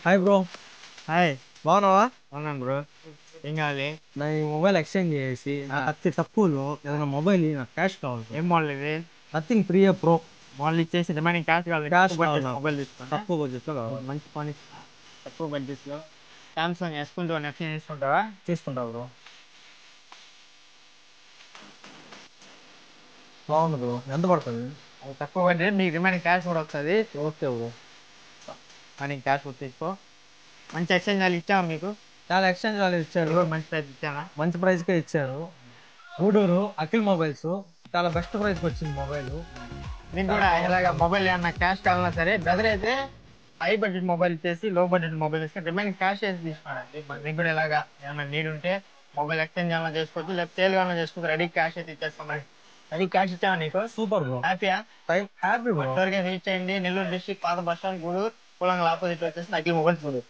Hi bro. Hi. బాగున్నావా? అవునాను bro. ఏం కావాలి? నా ఈ మొబైల్ ఎక్స్చేంజ్ చేసి నాకు అతి తక్కువలో ఏదైనా మొబైల్ నాకు క్యాష్ కావాలి bro. ఏం మోడల్ ఇది? Nothing 3A Pro. మోడల్ ఇచ్చేసి రిమైనింగ్ క్యాష్ కావాలి. క్యాష్ తక్కువ కావాలి బడ్జెట్ నాకు. మొబైల్ తీసుకోండి. తక్కువ బడ్జెట్లో కావాలి. మంచి ఫోన్ తక్కువ బడ్జెట్లో సామ్సంగ్ S21 ఎక్స్చేంజ్ చేసుకుంటావా? తీసుకుంటా బ్రో. బాగుంది బ్రో. ఎంత పడుతుంది? అది తక్కువ బడ్జెట్, మీకు రిమైనింగ్ క్యాష్ కూడా వస్తుంది. Okay bro. రిమైనింగ్ క్యాష్ కూడా తీసుకో. మంచి ఎక్స్చేంజ్ వాళ్ళు ఇచ్చాము మీకు. చాలా ఎక్స్చేంజ్ వాళ్ళు ఇచ్చారు. మంచి ప్రైస్ ఇచ్చానా? మంచి ప్రైస్కే ఇచ్చారు. గూడూరు అఖిల్ మొబైల్స్ చాలా బెస్ట్ ప్రైస్కి వచ్చింది మొబైల్. మీకు కూడా ఇలాగ మొబైల్ ఏమన్నా క్యాష్ కావాలన్నా సరే, బెదర్ అయితే హై బడ్జెట్ మొబైల్ ఇచ్చేసి లో బడ్జెట్ మొబైల్ ఇస్తే రిమైనింగ్ క్యాష్ వేసి తీసుకోండి. మీకు కూడా ఇలాగా ఏమైనా నీడ్ ఉంటే మొబైల్ ఎక్స్చేంజ్ ఏమైనా చేసుకోవచ్చు, లేకపోతే సేల్ ఏమైనా చేసుకోవచ్చు. రెడీ క్యాష్ అయితే ఇచ్చేస్తాం. రెడీ క్యాష్ ఇచ్చావా నీకు? Super bro. హ్యాపీయా? Happy bro. త్వరగా రీచ్ అయ్యింది. నెల్లూరు డిస్ట్రిక్ట్ పాత బస్ స్టాండ్ గూడూరు, కులంగల్ ఆపోజిట్ వచ్చేసి అఖిల్ మొబైల్స్ గూడూరు.